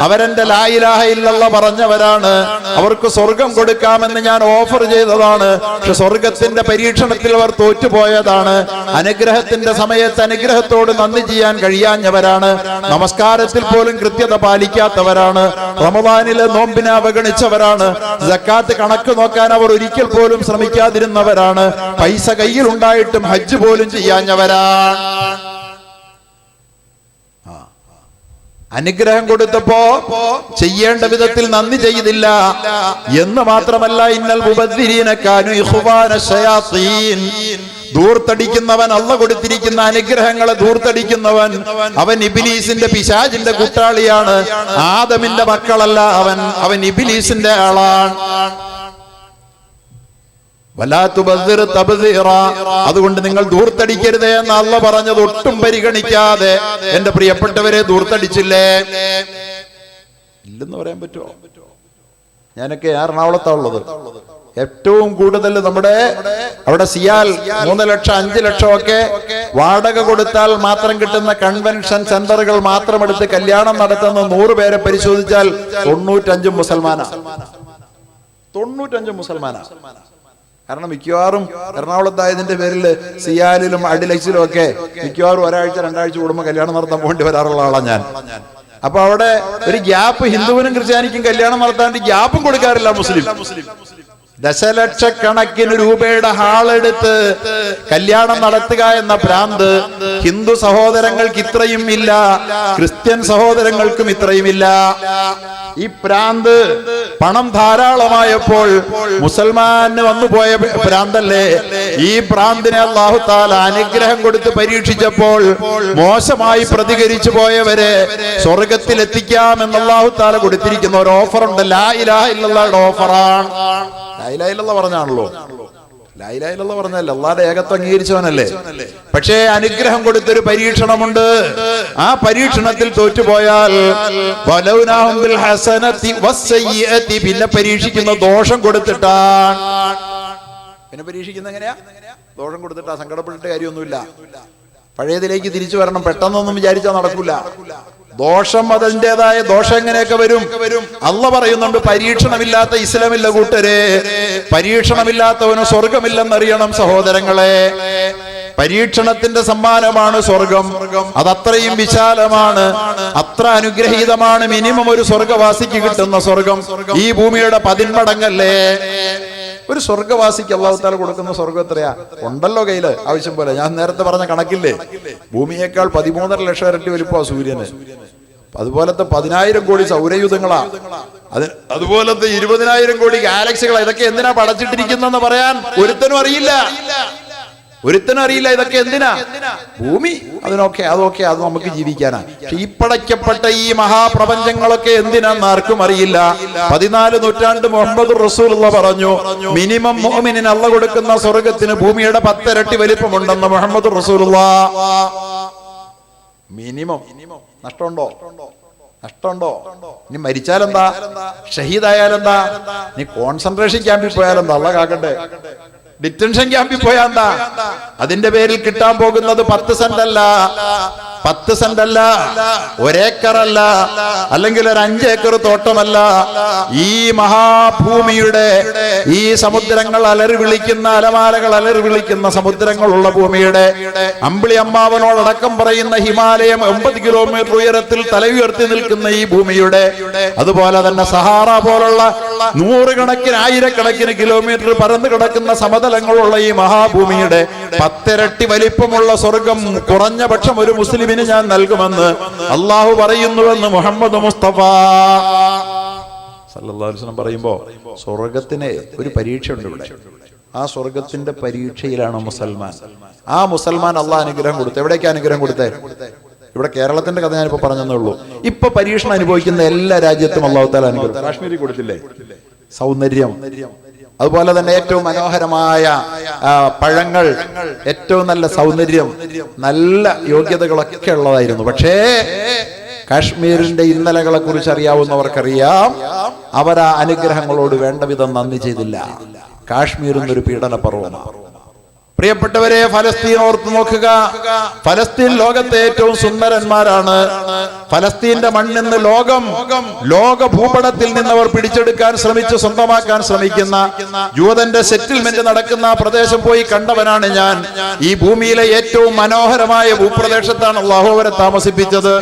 അവരെന്റെ ലാ ഇലാഹ ഇല്ലല്ലാഹ് പറഞ്ഞവരാണ്, അവർക്ക് സ്വർഗം കൊടുക്കാമെന്ന് ഞാൻ ഓഫർ ചെയ്തതാണ്. പക്ഷെ സ്വർഗത്തിന്റെ പരീക്ഷണത്തിൽ അവർ തോറ്റുപോയതാണ്. അനുഗ്രഹത്തിന്റെ സമയത്ത് അനുഗ്രഹത്തോട് നന്ദി ചെയ്യാൻ കഴിയാഞ്ഞവരാണ്. നമസ്കാരത്തിൽ പോലും കൃത്യത പാലിക്കാത്തവരാണ്. റമദാനിലെ നോമ്പിനെ അവഗണിച്ചവരാണ്. സക്കാത്ത് കണക്ക് നോക്കാൻ അവർ ഒരിക്കൽ പോലും ശ്രമിക്കാതിരുന്നവരാണ്. പൈസ കയ്യിൽ ഉണ്ടായിട്ടും ഹജ്ജ് പോലും ചെയ്യാഞ്ഞവരാണ്. അനുഗ്രഹം കൊടുത്തപ്പോ ചെയ്യേണ്ട വിധത്തിൽ നന്ദി ചെയ്തില്ല എന്ന് മാത്രമല്ല, ഇന്നൽ മുബദ്ദിരീന കാനൂ ഇഖ്വാന ശയാത്തീൻ, ധൂർത്തടിക്കുന്നവൻ, അള്ള കൊടുത്തിരിക്കുന്ന അനുഗ്രഹങ്ങളെ ധൂർത്തടിക്കുന്നവൻ, അവൻ ഇബ്ലീസിന്റെ പിശാചിന്റെ കൂട്ടാളിയാണ്. ആദമിന്റെ മക്കളല്ല അവൻ ഇബ്ലീസിന്റെ ആളാണ്. വലാ തുബദ്ദിർ തബ്ദീറാ, അതുകൊണ്ട് നിങ്ങൾ ധൂർത്തടിക്കരുതേ എന്ന് അള്ള പറഞ്ഞത് ഒട്ടും പരിഗണിക്കാതെ എന്റെ പ്രിയപ്പെട്ടവരെ ധൂർത്തടിച്ചില്ലേ? ഇല്ലെന്ന് പറയാൻ പറ്റുമോ? ഞാനൊക്കെ എറണാകുളത്താണുള്ളത്. ഏറ്റവും കൂടുതൽ നമ്മുടെ അവിടെ സിയാൽ 3 ലക്ഷം 5 ലക്ഷം ഒക്കെ വാടക കൊടുത്താൽ മാത്രം കിട്ടുന്ന കൺവെൻഷൻ സെന്ററുകൾ മാത്രം എടുത്ത് കല്യാണം നടത്തുന്ന 100 പേരെ പരിശോധിച്ചാൽ 95 മുസൽമാനാ. 95 മുസൽമാനാ. കാരണം മിക്കവാറും എറണാകുളത്തായതിന്റെ പേരിൽ സിയാലിലും അഡിലക്സിലും ഒക്കെ മിക്കവാറും ഒരാഴ്ച 2 ആഴ്ച കൂടുമ്പോൾ കല്യാണം നടത്താൻ വേണ്ടി വരാറുള്ള ആളാണ് ഞാൻ. അപ്പൊ അവിടെ ഒരു ഗ്യാപ്പ് ഹിന്ദുവിനും ക്രിസ്ത്യാനിക്കും കല്യാണം നടത്താണ്ട് ഗ്യാപ്പും കൊടുക്കാറില്ല മുസ്ലിം. ദശലക്ഷക്കണക്കിന് രൂപയുടെ ഹാളെടുത്ത് കല്യാണം നടത്തുക എന്ന ഭ്രാന്ത് ഹിന്ദു സഹോദരങ്ങൾക്ക് ഇത്രയും ഇല്ല, ക്രിസ്ത്യൻ സഹോദരങ്ങൾക്കും ഇത്രയും ഇല്ല. ഈ ഭ്രാന്ത് പണം ധാരാളമായപ്പോൾ മുസൽമാന് വന്നുപോയ ഭ്രാന്തല്ലേ. ഈ ഭ്രാന്തിനെ അല്ലാഹു തആല അനുഗ്രഹം കൊടുത്ത് പരീക്ഷിച്ചപ്പോൾ മോശമായി പ്രതികരിച്ചു പോയവരെ സ്വർഗത്തിൽ എത്തിക്കാമെന്ന് അല്ലാഹു തആല കൊടുത്തിരിക്കുന്ന ഒരു ഓഫറുണ്ട്. ലാ ഇലാഹ ഇല്ലല്ലാഹുടെ ഓഫറാണ്. ലാ ഇലാഹ ഇല്ലല്ലാഹ് പറഞ്ഞാണല്ലോ, ലാ ഇലാഹ ഇല്ലല്ലാഹ് പറഞ്ഞല്ലേ, അല്ലാഹുവിന്റെ ഏകത്വം അംഗീകരിച്ചവനല്ലേ. പക്ഷേ അനുഗ്രഹം കൊടുത്തൊരു പരീക്ഷണമുണ്ട്. ആ പരീക്ഷണത്തിൽ തോറ്റുപോയാൽ വലൗനാഹും ബിൽ ഹസനതി വസ്സയ്യിഅതി, പിന്നെ പരീക്ഷിക്കുന്ന ദോഷം കൊടുത്തിട്ടാണ്. പിന്നെ പരീക്ഷിക്കുന്ന എങ്ങനെയാ? ദോഷം കൊടുത്തിട്ടാ. സങ്കടപ്പെട്ടിട്ട് കാര്യമൊന്നുമില്ല. പഴയതിലേക്ക് തിരിച്ചു വരണം. പെട്ടെന്നൊന്നും വിചാരിച്ചാൽ നടക്കൂല. ദോഷം അതിൻ്റെതായ ദോഷം എങ്ങനെയൊക്കെ വരും. അള്ള പറയുന്നുണ്ട്, പരീക്ഷണമില്ലാത്ത ഇസ്ലാമില്ല കൂട്ടരെ, പരീക്ഷണമില്ലാത്തവന് സ്വർഗമില്ലെന്നറിയണം സഹോദരങ്ങളെ. പരീക്ഷണത്തിന്റെ സമ്മാനമാണ് സ്വർഗം. അതത്രയും വിശാലമാണ്, അത്ര അനുഗ്രഹീതമാണ്. മിനിമം ഒരു സ്വർഗവാസിക്ക് കിട്ടുന്ന സ്വർഗം ഈ ഭൂമിയുടെ 10 മടങ്ങല്ലേ. ഒരു സ്വർഗവാസിക്ക് അല്ലാഹു തആല കൊടുക്കുന്ന സ്വർഗം എത്രയാ? ഉണ്ടല്ലോ കയ്യില് ആവശ്യം പോലെ. ഞാൻ നേരത്തെ പറഞ്ഞ കണക്കില്ലേ, ഭൂമിയേക്കാൾ 13.5 ലക്ഷം ഇരട്ടി വലിപ്പ സൂര്യന്. അതുപോലത്തെ 10,000 കോടി സൗരയൂഥങ്ങളാ. അതുപോലത്തെ 20,000 കോടി ഗാലക്സികളാ. ഇതൊക്കെ എന്തിനാ പടച്ചിട്ടിരിക്കുന്നെന്ന് പറയാൻ ഒരുത്തനും അറിയില്ല. ഇതൊക്കെ എന്തിനാ? ഭൂമി അതൊക്കെ അത് നമുക്ക് ജീവിക്കാനാ. പക്ഷെ ഈ പടയ്ക്കപ്പെട്ട ഈ മഹാപ്രപഞ്ചങ്ങളൊക്കെ എന്തിനാന്ന് ആർക്കും അറിയില്ല. 14 നൂറ്റാണ്ട് മുഹമ്മദ് റസൂലുള്ളാഹി പറഞ്ഞു, മിനിമം മുഅ്മിനിന് അല്ലാഹു കൊടുക്കുന്ന സ്വർഗത്തിന് ഭൂമിയുടെ 10 ഇരട്ടി വലിപ്പമുണ്ടെന്ന് മുഹമ്മദ് റസൂലുള്ളാഹി. മിനിമം. നഷ്ടമുണ്ടോ? ഇനി മരിച്ചാലെന്താ? ഷഹീദായാലെന്താ? നീ കോൺസെൻട്രേഷൻ ക്യാമ്പിൽ പോയാലെന്താ? അല്ലാഹ് കാക്കട്ടെ. ഡിറ്റൻഷൻ ക്യാമ്പിൽ പോയാ എന്താ? അതിന്റെ പേരിൽ കിട്ടാൻ പോകുന്നത് 10 സെന്റ് അല്ല, 1 ഏക്കറല്ല, അല്ലെങ്കിൽ ഒരു 5 ഏക്കർ തോട്ടമല്ല. ഈ മഹാഭൂമിയുടെ ഈ സമുദ്രങ്ങൾ അലറി വിളിക്കുന്ന, അലമാലകൾ അലറി വിളിക്കുന്ന സമുദ്രങ്ങളുള്ള ഭൂമിയുടെ, അമ്പിളി അമ്മാവനോടക്കം പറയുന്ന ഹിമാലയം 80 കിലോമീറ്റർ ഉയരത്തിൽ തല ഉയർത്തി നിൽക്കുന്ന ഈ ഭൂമിയുടെ, അതുപോലെ തന്നെ സഹാറ പോലുള്ള 100 കണക്കിന് 1000 കിലോമീറ്റർ പരന്നു കിടക്കുന്ന സമതലങ്ങളുള്ള ഈ മഹാഭൂമിയുടെ 10 ഇരട്ടി വലിപ്പമുള്ള സ്വർഗം കുറഞ്ഞ പക്ഷം ഒരു മുസ്ലിമിന് ഞാൻ നൽകുമെന്ന് അള്ളാഹു പറയുന്നുവെന്ന് മുഹമ്മദ് മുസ്തഫ സല്ലല്ലാഹു അലൈഹി വസല്ലം പറയുമ്പോ സ്വർഗത്തിന് ഒരു പരീക്ഷ ഉണ്ട് ഇവിടെ. ആ സ്വർഗത്തിന്റെ പരീക്ഷയിലാണ് മുസൽമാൻ. ആ മുസൽമാൻ അള്ളാഹ് അനുഗ്രഹം കൊടുത്തു. എവിടേക്കാ അനുഗ്രഹം കൊടുത്തേ? ഇവിടെ കേരളത്തിന്റെ കഥ ഞാനിപ്പോ പറഞ്ഞതേ ഉള്ളൂ. ഇപ്പൊ പരീക്ഷണം അനുഭവിക്കുന്ന എല്ലാ രാജ്യത്തും അള്ളാഹു തആല അനുഗ്രഹം. കാശ്മീരിൽ കൊടുത്തില്ലേ? സൗന്ദര്യം, അതുപോലെ തന്നെ ഏറ്റവും മനോഹരമായ പഴങ്ങൾ, ഏറ്റവും നല്ല സൗന്ദര്യം, നല്ല യോഗ്യതകളൊക്കെ ഉള്ളതായിരുന്നു. പക്ഷേ കാശ്മീരിന്റെ ഇന്നലകളെ കുറിച്ച് അറിയാവുന്നവർക്കറിയാം, അവർ ആ അനുഗ്രഹങ്ങളോട് വേണ്ട വിധം നന്ദി ചെയ്തില്ല. കാശ്മീർ എന്നൊരു പീഡന പർവ്വതമാണ്. പ്രിയപ്പെട്ടവരെ, ഫലസ്തീൻ ഓർത്ത് നോക്കുക. ഫലസ്തീൻ ലോകത്തെ ഏറ്റവും സുന്ദരന്മാരാണ്. ഫലസ്തീന്റെ മണ്ണിന്ന് ലോക ഭൂപടത്തിൽ നിന്നവർ പിടിച്ചെടുക്കാൻ ശ്രമിച്ച് സ്വന്തമാക്കാൻ ശ്രമിക്കുന്ന ജൂതന്റെ സെറ്റിൽമെന്റ് നടക്കുന്ന പ്രദേശം പോയി കണ്ടവനാണ് ഞാൻ. ഈ ഭൂമിയിലെ ഏറ്റവും മനോഹരമായ ഭൂപ്രദേശത്താണ് അല്ലാഹു അവരെ താമസിപ്പിച്ചത്.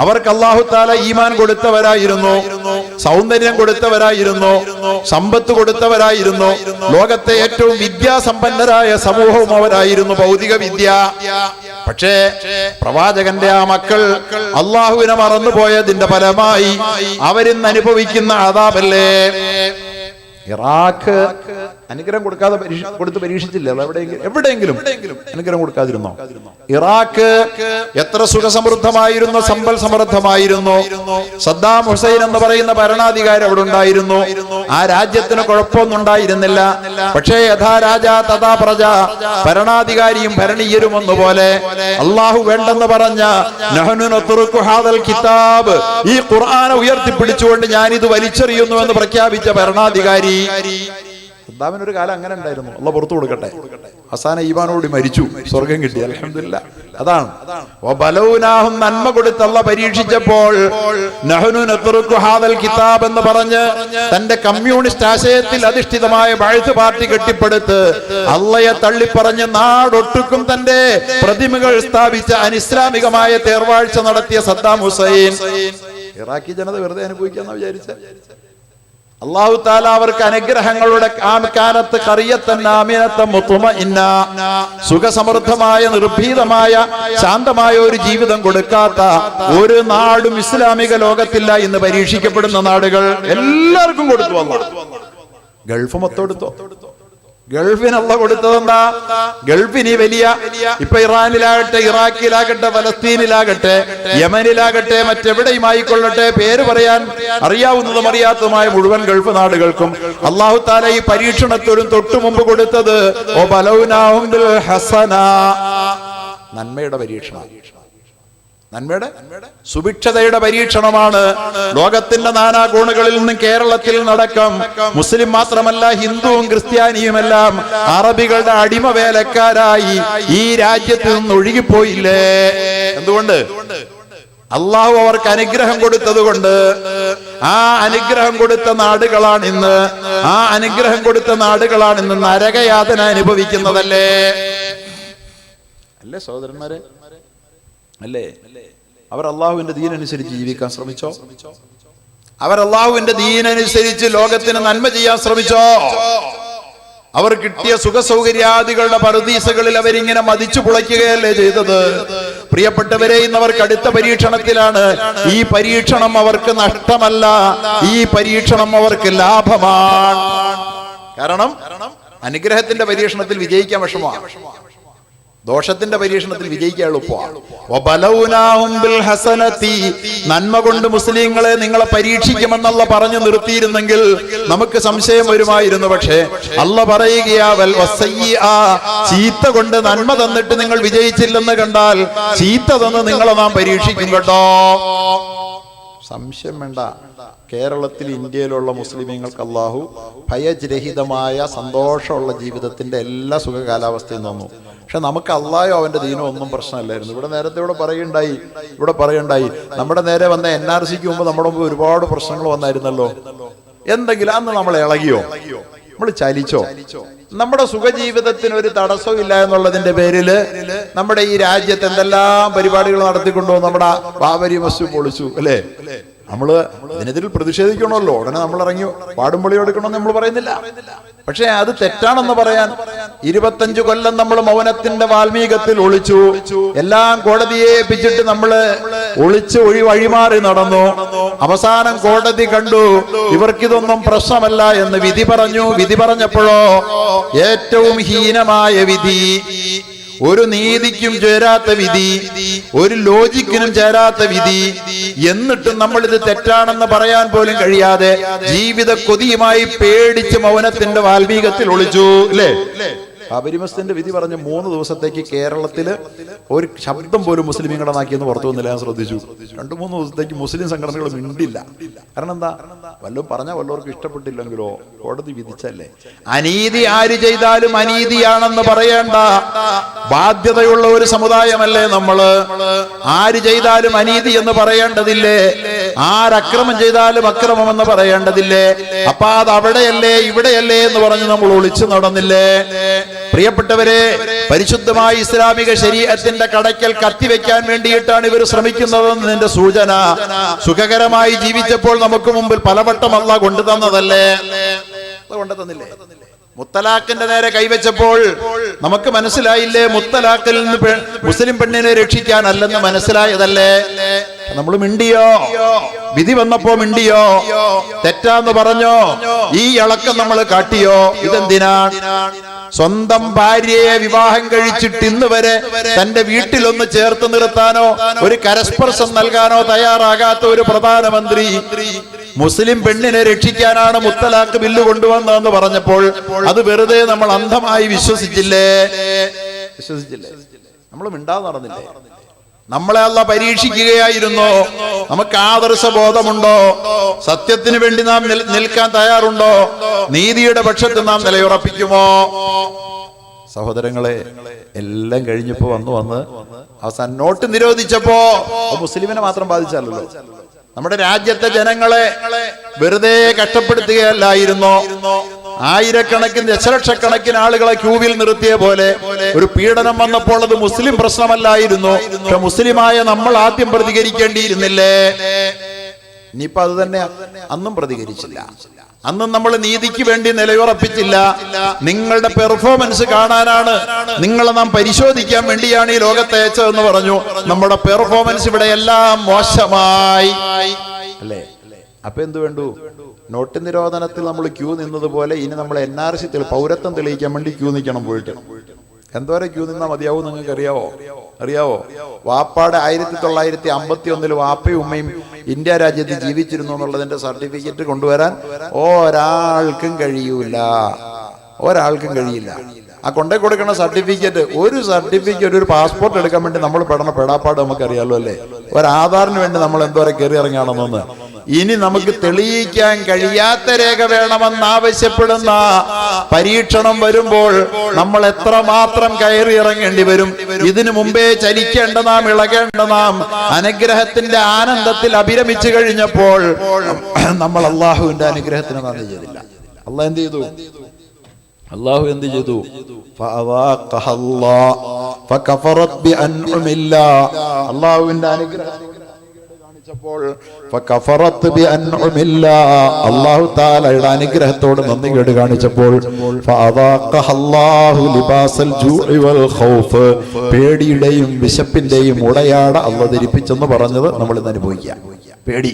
അവർക്ക് അല്ലാഹു തആല ഈമാൻ കൊടുത്തവരായിരുന്നു, സൗന്ദര്യം കൊടുത്തവരായിരുന്നു, സമ്പത്ത് കൊടുത്തവരായിരുന്നു. ലോകത്തെ ഏറ്റവും വിദ്യാസമ്പന്നരായ സമൂഹവും അവരായിരുന്നു. ഭൗതിക വിദ്യ പക്ഷേ പ്രവാചകന്റെ ആ മക്കൾ അള്ളാഹുവിനെ മറന്നുപോയതിന്റെ ഫലമായി അവരിന്ന് അനുഭവിക്കുന്ന അദാബല്ലേ. ഇറാഖ് അനുഗ്രഹം കൊടുക്കാതെ കൊടുത്ത് പരീക്ഷിച്ചില്ല. അത് എവിടെയെങ്കിലും അനുഗ്രഹം കൊടുക്കാതിരുന്നോ? ഇറാഖ് എത്ര സുഖസമൃദ്ധമായിരുന്നു, സമ്പൽ സമൃദ്ധമായിരുന്നു. സദ്ദാം ഹുസൈൻ എന്ന് പറയുന്ന ഭരണാധികാരി അവിടെ ഉണ്ടായിരുന്നു. ആ രാജ്യത്തിന് കുഴപ്പമൊന്നും ഉണ്ടായിരുന്നില്ല. പക്ഷേ യഥാ രാജ തഥാ പ്രജ, ഭരണാധികാരിയും ഭരണീയരും ഒന്നുപോലെ. അള്ളാഹു വേണ്ടെന്ന് പറഞ്ഞ നഹ്നു നത്റുകു ഹാദൽ കിതാബ്, ഈ ഖുർആനെ ഉയർത്തിപ്പിടിച്ചുകൊണ്ട് ഞാനിത് വലിച്ചെറിയുന്നു എന്ന് പ്രഖ്യാപിച്ച ഭരണാധികാരി. സദ്ദാമിനൊരു കാലം അങ്ങനെ ഉണ്ടായിരുന്നു. അള്ളാഹ് പുറത്തു കൊടുക്കട്ടെ. അവസാന ഈമാനോടുകൂടി മരിച്ചു, സ്വർഗം കിട്ടി, അൽഹംദുലില്ലാ. അതാണ് വബലൗനാഹും, നന്മ കൊടുത്ത് അള്ളാഹ് പരീക്ഷിച്ചപ്പോൾ നഹ്നു നത്റുകു ഹാദൽ കിതാബ് എന്ന് പറഞ്ഞ് തന്റെ കമ്മ്യൂണിസ്റ്റ് ആശയത്തിൽ അധിഷ്ഠിതമായ ബഅ്ത്ത് പാർട്ടി കെട്ടിപ്പടുത്ത് അള്ളയെ തള്ളിപ്പറഞ്ഞ് നാടൊട്ടുക്കും തന്റെ പ്രതിമകൾ സ്ഥാപിച്ച അനിസ്ലാമികമായ തേർവാഴ്ച നടത്തിയ സദ്ദാം ഹുസൈൻ ഇറാഖി ജനത വെറുതെ അനുഭവിക്കാന്ന് വിചാരിച്ച അല്ലാഹു തആല അവർക്ക് അനുഗ്രഹങ്ങളുടെ കാനത്ത് ഖറിയത്തൻ ആമിനത മുത്മഇന്ന, സുഖസമൃദ്ധമായ നിർഭീതമായ ശാന്തമായ ഒരു ജീവിതം കൊടുക്കാത്ത ഒരു നാടും ഇസ്ലാമിക ലോകത്തില്ല. ഇന്ന് പരീക്ഷിക്കപ്പെടുന്ന നാടുകൾ എല്ലാവർക്കും കൊടുത്തു. അല്ലാഹ് ഗൾഫ് മൊത്തം എടുത്തോ? ഗൾഫിന് അല്ലാഹ് കൊടുത്തതെന്താ? ഗൾഫിന് വലിയ ഇപ്പൊ ഇറാനിലാകട്ടെ, ഇറാഖിലാകട്ടെ, ഫലസ്തീനിലാകട്ടെ, യമനിലാകട്ടെ, മറ്റെവിടെയും ആയിക്കൊള്ളട്ടെ, പേര് പറയാൻ അറിയാവുന്നതും അറിയാത്തതുമായ മുഴുവൻ ഗൾഫ് നാടുകൾക്കും അല്ലാഹു തആല ഈ പരീക്ഷണത്തോടും തൊട്ടു മുമ്പ് കൊടുത്തത് ഓ ബലൗനാഹും ബിൽ ഹസന, നന്മയുടെ പരീക്ഷണം, നന്മയുടെ സുഭിക്ഷതയുടെ പരീക്ഷണമാണ്. ലോകത്തിന്റെ നാനാ കോണുകളിൽ നിന്നും കേരളത്തിൽ നടക്കം മുസ്ലിം മാത്രമല്ല ഹിന്ദുവും ക്രിസ്ത്യാനിയുമെല്ലാം അറബികളുടെ അടിമ വേലക്കാരായി ഈ രാജ്യത്ത് നിന്ന് ഒഴുകിപ്പോയില്ലേ? എന്തുകൊണ്ട്? അള്ളാഹു അവർക്ക് അനുഗ്രഹം കൊടുത്തത് കൊണ്ട്. ആ അനുഗ്രഹം കൊടുത്ത നാടുകളാണ് ഇന്ന്, ആ അനുഗ്രഹം കൊടുത്ത നാടുകളാണ് ഇന്ന് നരകയാതന അനുഭവിക്കുന്നതല്ലേ? അല്ലേ സഹോദരന്മാരെ? അല്ലേ? അവർ അള്ളാഹുവിന്റെ ദീനനുസരിച്ച് ജീവിക്കാൻ ശ്രമിച്ചോ? അവർ അള്ളാഹുവിന്റെ ദീനനുസരിച്ച് ലോകത്തിന് നന്മ ചെയ്യാൻ ശ്രമിച്ചോ? അവർ കിട്ടിയ സുഖസൗകര്യാദികളുടെ പറുദീസകളിൽ അവരിങ്ങനെ മതിച്ചു പുളയ്ക്കുകയല്ലേ ചെയ്തത്? പ്രിയപ്പെട്ടവരെ, ഇന്നവർക്ക് അടുത്ത പരീക്ഷണത്തിലാണ്. ഈ പരീക്ഷണം അവർക്ക് നഷ്ടമല്ല, ഈ പരീക്ഷണം അവർക്ക് ലാഭമാണ്. കാരണം അനുഗ്രഹത്തിന്റെ പരീക്ഷണത്തിൽ വിജയിക്കാൻ വിഷമമാണ്, ദോഷത്തിന്റെ പരീക്ഷണത്തിൽ വിജയിക്കാൻ എളുപ്പമാണ്. നന്മ കൊണ്ട് മുസ്ലിങ്ങളെ നിങ്ങളെ പരീക്ഷിക്കുമെന്നുള്ള പറഞ്ഞു നിർത്തിയിരുന്നെങ്കിൽ നമുക്ക് സംശയം വരുമായിരുന്നു. പക്ഷേ അല്ലാഹ് പറയുകയാവൽ ചീത്ത കൊണ്ട് നന്മ തന്നിട്ട് നിങ്ങൾ വിജയിച്ചില്ലെന്ന് കണ്ടാൽ ചീത്ത തന്ന് നിങ്ങളെ നാം പരീക്ഷിക്കും കേട്ടോ. സംശയം വേണ്ട. കേരളത്തിൽ ഇന്ത്യയിലുള്ള മുസ്ലിമീങ്ങൾക്ക് അല്ലാഹു ഭയരഹിതമായ സന്തോഷമുള്ള ജീവിതത്തിന്റെ എല്ലാ സുഖ കാലാവസ്ഥയും തന്നു. പക്ഷെ നമുക്ക് അള്ളാഹോ അവന്റെ ദീനോ ഒന്നും പ്രശ്നമല്ലായിരുന്നു. നേരത്തെ ഇവിടെ പറയുണ്ടായി നമ്മുടെ നേരെ വന്ന NRCക്ക് മുമ്പ് നമ്മുടെ മുമ്പ് ഒരുപാട് പ്രശ്നങ്ങൾ വന്നായിരുന്നല്ലോ. എന്തെങ്കിലും അന്ന് നമ്മൾ ഇളകിയോ? നമ്മൾ ചലിച്ചോ? നമ്മുടെ സുഖജീവിതത്തിന് ഒരു തടസ്സവും ഇല്ല എന്നുള്ളതിന്റെ പേരില് നമ്മുടെ ഈ രാജ്യത്ത് എന്തെല്ലാം പരിപാടികൾ നടത്തിക്കൊണ്ടുപോകും. നമ്മുടെ ബാബരി മസ്ജിദ് പൊളിച്ചു അല്ലേ? നമ്മള് ഇതിനെതിരിൽ പ്രതിഷേധിക്കണമല്ലോ, ഉടനെ നമ്മൾ ഇറങ്ങി പാടുംപൊളി എടുക്കണമെന്ന് നമ്മൾ പറയുന്നില്ല. പക്ഷെ അത് തെറ്റാണെന്ന് പറയാൻ 25 കൊല്ലം നമ്മൾ മൗനത്തിന്റെ വാൽമീകത്തിൽ ഒളിച്ചു. എല്ലാം കോടതിയെ ഏൽപ്പിച്ചിട്ട് നമ്മള് ഒളിച്ച് വഴിമാറി നടന്നു. അവസാനം കോടതി കണ്ടു ഇവർക്കിതൊന്നും പ്രശ്നമല്ല എന്ന് വിധി പറഞ്ഞു. വിധി പറഞ്ഞപ്പോഴോ ഏറ്റവും ഹീനമായ വിധി, ഒരു നീതിക്കും ചേരാത്ത വിധി, ഒരു ലോജിക്കിനും ചേരാത്ത വിധി. എന്നിട്ടും നമ്മൾ ഇത് തെറ്റാണെന്ന് പറയാൻ പോലും കഴിയാതെ ജീവിത കൊതിയുമായി പേടിച്ച് മൗനത്തിന്റെ വാൽമീകത്തിൽ ഒളിച്ചു അല്ലേ? ബാബരി മസ്ജിദിന്റെ വിധി പറഞ്ഞ് 3 ദിവസത്തേക്ക് കേരളത്തില് ഒരു ശബ്ദം പോലും മുസ്ലിമീങ്ങളുടെ നാക്കിയെന്ന് പുറത്തു വന്നില്ല. ഞാൻ ശ്രദ്ധിച്ചു. 2-3 ദിവസത്തേക്ക് മുസ്ലിം സംഘടനകൾ മിണ്ടില്ല. കാരണം എന്താ? വല്ലതും പറഞ്ഞാൽ വല്ലവർക്കും ഇഷ്ടപ്പെട്ടില്ലെങ്കിലോ കോടതി വിധിച്ചല്ലേ. അനീതി ആര് ചെയ്താലും അനീതിയാണെന്ന് പറയേണ്ട ബാധ്യതയുള്ള ഒരു സമുദായമല്ലേ നമ്മള്? ആര് ചെയ്താലും അനീതി എന്ന് പറയേണ്ടതില്ലേ? ആരക്രമം ചെയ്താലും അക്രമം എന്ന് പറയേണ്ടതില്ലേ? അപ്പൊ അത് അവിടെയല്ലേ ഇവിടെയല്ലേ എന്ന് പറഞ്ഞ് നമ്മൾ ഒളിച്ചു നടന്നില്ലേ? പ്രിയപ്പെട്ടവരെ, പരിശുദ്ധമായ ഇസ്ലാമിക ശരീഅത്തിന്റെ കടയ്ക്കൽ കത്തിവെക്കാൻ വേണ്ടിയിട്ടാണ് ഇവർ ശ്രമിക്കുന്നതെന്നതിന്റെ സൂചന സുഖകരമായി ജീവിച്ചപ്പോൾ നമുക്ക് മുമ്പിൽ പലവട്ടം അല്ലാഹ് കൊണ്ടുതന്നതല്ലേ? കൊണ്ടുതന്നില്ലേ? മുത്തലാഖിന്റെ നേരെ കൈവച്ചപ്പോൾ നമുക്ക് മനസ്സിലായില്ലേ മുത്തലാഖിൽ നിന്ന് മുസ്ലിം പെണ്ണിനെ രക്ഷിക്കാനല്ലെന്ന് മനസ്സിലായതല്ലേ? നമ്മൾ മിണ്ടിയോ? വിധി വന്നപ്പോ മിണ്ടിയോ? തെറ്റാന്ന് പറഞ്ഞോ? ഈ ഇളക്കം നമ്മൾ കാട്ടിയോ? ഇതെന്തിനാ? സ്വന്തം ഭാര്യയെ വിവാഹം കഴിച്ചിട്ട് ഇന്ന് വരെ തന്റെ വീട്ടിലൊന്ന് ചേർത്ത് നിർത്താനോ ഒരു കരസ്പർശം നൽകാനോ തയ്യാറാകാത്ത ഒരു പ്രധാനമന്ത്രി മുസ്ലിം പെണ്ണിനെ രക്ഷിക്കാനാണ് മുത്തലാഖ് ബില്ല് കൊണ്ടുവന്നതെന്ന് പറഞ്ഞപ്പോൾ അത് വെറുതെ നമ്മൾ അന്ധമായി വിശ്വസിച്ചില്ലേ? നമ്മൾ മിണ്ടാതെ നടന്നില്ലേ? നമ്മളെ അല്ലാഹ് പരീക്ഷിക്കുകയായിരുന്നു. നമുക്ക് ആദർശ ബോധമുണ്ടോ? സത്യത്തിന് വേണ്ടി നാം നിൽക്കാൻ തയ്യാറുണ്ടോ? നീതിയുടെ പക്ഷത്ത് നാം നിലയുറപ്പിക്കുമോ? സഹോദരങ്ങളെ, എല്ലാം കഴിഞ്ഞപ്പോ വന്ന് അവസാനം നോട്ട് നിരോധിച്ചപ്പോ മുസ്ലിമിനെ മാത്രം ബാധിച്ചല്ലോ, നമ്മുടെ രാജ്യത്തെ ജനങ്ങളെ വെറുതെ കഷ്ടപ്പെടുത്തുകയല്ലായിരുന്നോ? ആയിരക്കണക്കിന് ദശലക്ഷക്കണക്കിന് ആളുകളെ ക്യൂവിൽ നിർത്തിയ പോലെ ഒരു പീഡനം വന്നപ്പോൾ അത് മുസ്ലിം പ്രശ്നമല്ലായിരുന്നു. പക്ഷെ മുസ്ലിമായ നമ്മൾ ആദ്യം പ്രതികരിക്കേണ്ടിയിരുന്നില്ലേ? ഇനിയിപ്പോ അത് തന്നെ അന്നും പ്രതികരിച്ചില്ല. അന്നും നമ്മൾ നീതിക്ക് വേണ്ടി നിലയുറപ്പിച്ചില്ല. നിങ്ങളുടെ പെർഫോമൻസ് കാണാനാണ്, നിങ്ങളെ നാം പരിശോധിക്കാൻ വേണ്ടിയാണ് ഈ ലോകത്തെ അയച്ചതെന്ന് പറഞ്ഞു. നമ്മുടെ പെർഫോമൻസ് ഇവിടെ എല്ലാം മോശമായി അല്ലേ? അപ്പൊ എന്ത് വേണ്ടു? നോട്ട് നിരോധനത്തിൽ നമ്മൾ ക്യൂ നിന്നതുപോലെ ഇനി നമ്മൾ NRC പൗരത്വം തെളിയിക്കാൻ വേണ്ടി ക്യൂ നിൽക്കണം. പോയിട്ട് എന്തോരം ക്യൂ നിന്നാൽ മതിയാവും? നിങ്ങൾക്ക് അറിയാവോ? വാപ്പാടെ 1951 വാപ്പയും ഉമ്മയും ഇന്ത്യ രാജ്യത്ത് ജീവിച്ചിരുന്നു എന്നുള്ളതിന്റെ സർട്ടിഫിക്കറ്റ് കൊണ്ടുവരാൻ ഒരാൾക്കും കഴിയില്ല. ആ കൊണ്ടേ കൊടുക്കുന്ന സർട്ടിഫിക്കറ്റ്, ഒരു പാസ്പോർട്ട് എടുക്കാൻ വേണ്ടി നമ്മൾ പെടണ പെടാപ്പാട് നമുക്കറിയാലോ അല്ലേ? ഒരു ആധാറിന് വേണ്ടി നമ്മൾ എന്തോരം കയറി ഇറങ്ങാണെന്നൊന്ന്. ഇനി നമുക്ക് തെളിയിക്കാൻ കഴിയാത്ത രേഖ വേണമെന്നാവശ്യപ്പെടുന്ന പരീക്ഷണം വരുമ്പോൾ നമ്മൾ എത്രമാത്രം കയറി ഇറങ്ങേണ്ടി വരും? ഇതിനു മുമ്പേ ചലിക്കേണ്ട നാം, ഇളകേണ്ട നാം അനുഗ്രഹത്തിന്റെ ആനന്ദത്തിൽ അഭിരമിച്ചു കഴിഞ്ഞപ്പോൾ നമ്മൾ അള്ളാഹുവിന്റെ അനുഗ്രഹത്തിന് നന്ദി ചെയ്തില്ല. അള്ളാഹു എന്ത് ചെയ്തു? അള്ളാഹുവിന്റെ അനുഗ്രഹം അല്ലാഹു തആലയുടെ അനുഗ്രഹത്തോട് നന്ദി കേട് കാണിച്ചപ്പോൾ പേടിയുടെയും വിശപ്പിന്റെയും ഉടയാട അള്ളാഹു ധരിപ്പിച്ചെന്ന് പറഞ്ഞത് നമ്മൾ ഇന്ന് അനുഭവിക്കാം. പേടി